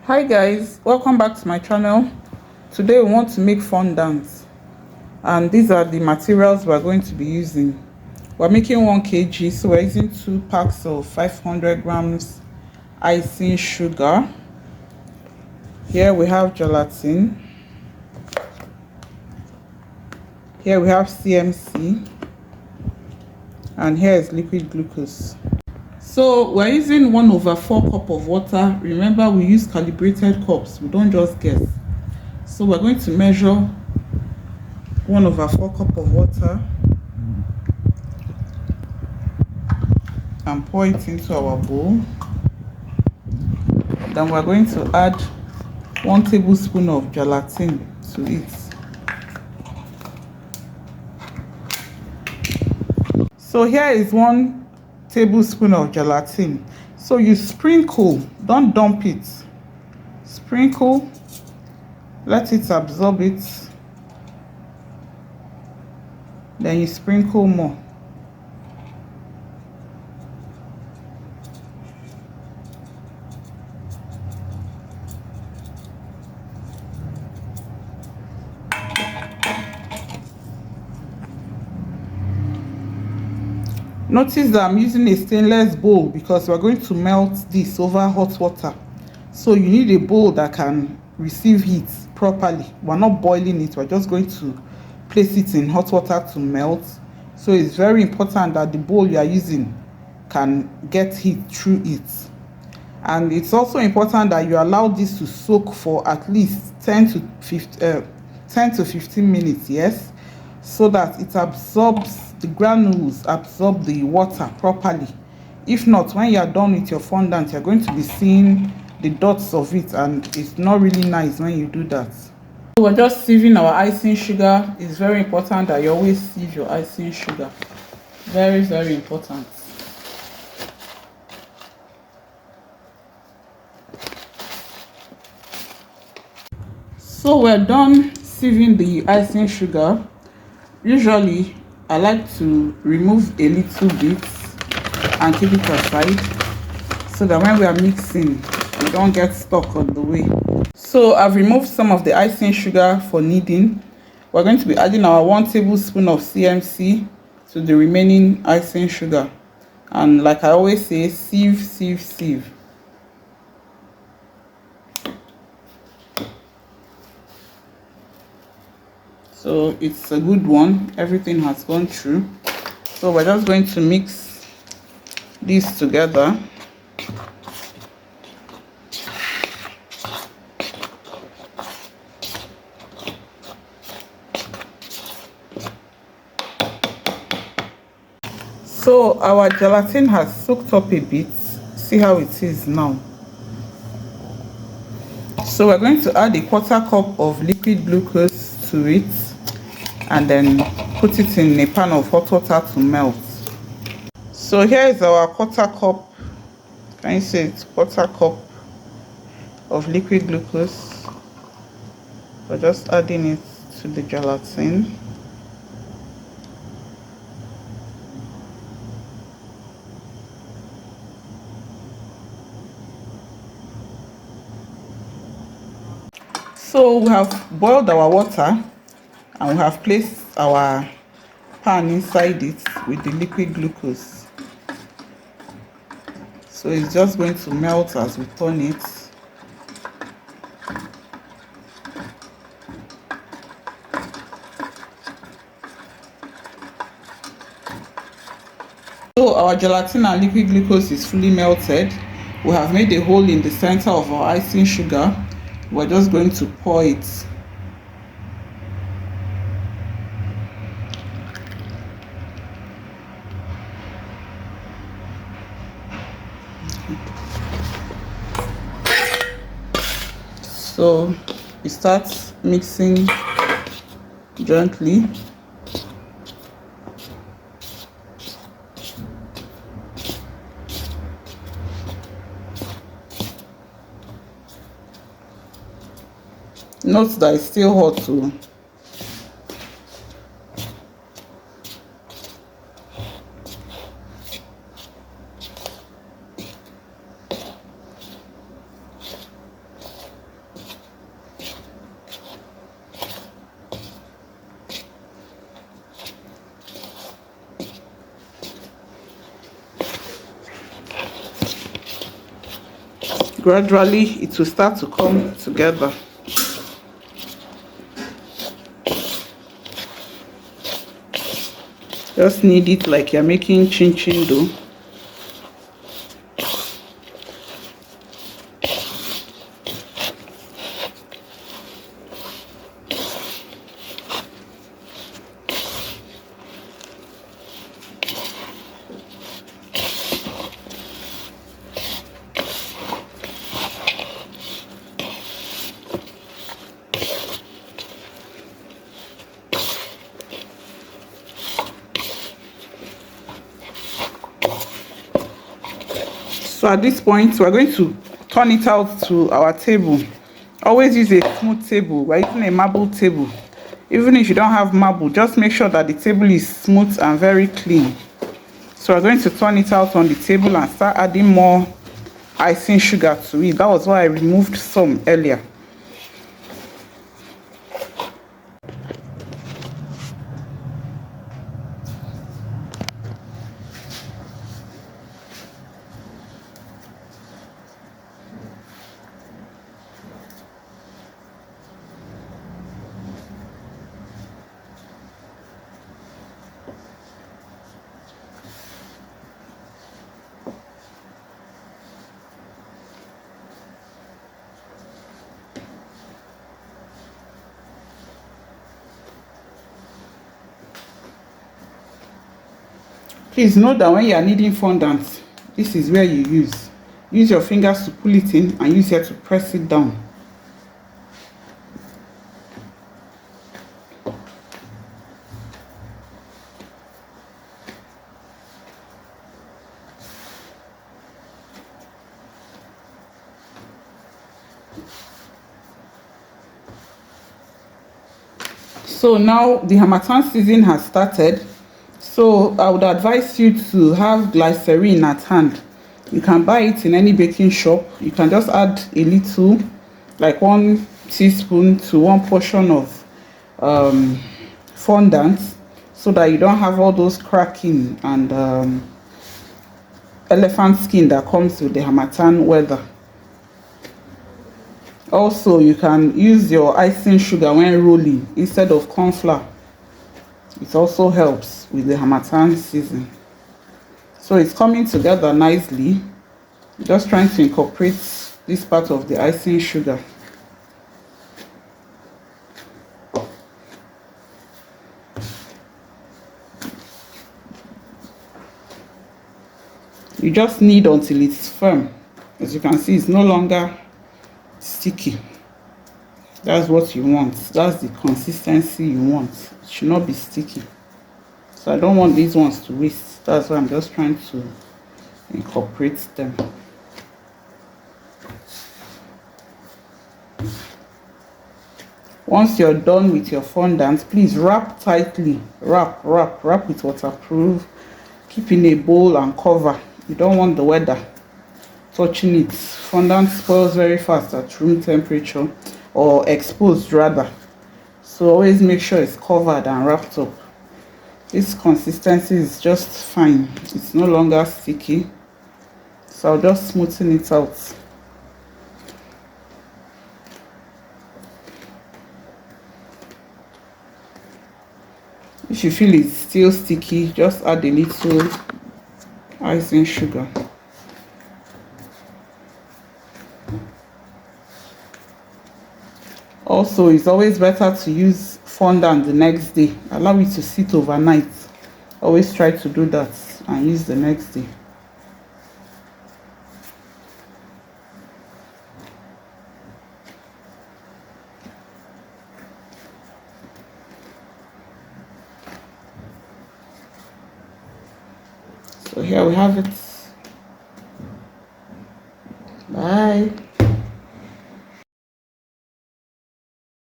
Hi guys, welcome back to my channel. Today we want to make fondants, and these are the materials we're going to be using. We're making 1 kg, so we're using 2 packs of 500 grams icing sugar. Here we have gelatin. Here we have CMC, and here is liquid glucose. So we're using 1/4 cup of water. Remember, we use calibrated cups, we don't just guess. So we're going to measure 1/4 cup of water and pour it into our bowl. Then we're going to add 1 tablespoon of gelatin to it. So here is 1 tablespoon of gelatin. So you sprinkle, don't dump it. Sprinkle, let it absorb it. Then you sprinkle more. Notice that I'm using a stainless bowl because we're going to melt this over hot water. So you need a bowl that can receive heat properly. We're not boiling it, we're just going to place it in hot water to melt. So it's very important that the bowl you are using can get heat through it. And it's also important that you allow this to soak for at least 10 to 15 minutes, yes, so that it absorbs, the granules absorb the water properly. If not, when you are done with your fondant, you're going to be seeing the dots of it, and it's not really nice when you do that. So we're just sieving our icing sugar. It's very important that you always sieve your icing sugar. Very, very important. So we're done sieving the icing sugar. Usually I like to remove a little bit and keep it aside so that when we are mixing we don't get stuck on the way. So I've removed some of the icing sugar for kneading. We're going to be adding our 1 tablespoon of CMC to the remaining icing sugar, and like I always say, sieve, sieve, sieve. So it's a good one, everything has gone through. So we're just going to mix these together. So our gelatin has soaked up a bit. See how it is now. So we're going to add a 1/4 cup of liquid glucose to it, and then put it in a pan of hot water to melt. So here is our 1/4 cup, can you say it's 1/4 cup of liquid glucose. We're just adding it to the gelatin. So we have boiled our water and we have placed our pan inside it with the liquid glucose. So it's just going to melt as we turn it. So our gelatin and liquid glucose is fully melted. We have made a hole in the center of our icing sugar. We're just going to pour it. So we start mixing gently. Note that it's still hot too. gradually it will start to come together. Just knead it like you're making chin chin dough. So at this point, we're going to turn it out to our table. Always use a smooth table. We're using a marble table. Even if you don't have marble, just make sure that the table is smooth and very clean. So we're going to turn it out on the table and start adding more icing sugar to it. That was why I removed some earlier. Please note that when you are kneading fondant, this is where you use your fingers to pull it in and use here to press it down. So now the Harmattan season has started. So I would advise you to have glycerin at hand. You can buy it in any baking shop. You can just add a little, like 1 teaspoon to 1 portion of fondant, so that you don't have all those cracking and elephant skin that comes with the Harmattan weather. Also, you can use your icing sugar when rolling instead of corn flour. It also helps with the Harmattan season. So it's coming together nicely. Just trying to incorporate this part of the icing sugar. You just knead until it's firm. As you can see, it's no longer sticky. That's what you want. That's the consistency you want. It should not be sticky. So I don't want these ones to waste. That's why I'm just trying to incorporate them. Once you're done with your fondant, please wrap tightly. Wrap with waterproof. Keep in a bowl and cover. You don't want the weather touching it. Fondant spoils very fast at room temperature, or exposed rather. So always make sure it's covered and wrapped up. This consistency is just fine. It's no longer sticky. So I'll just smoothen it out. If you feel it's still sticky, just add a little icing sugar. Also, it's always better to use fondant the next day. Allow it to sit overnight. Always try to do that and use the next day. So here we have it.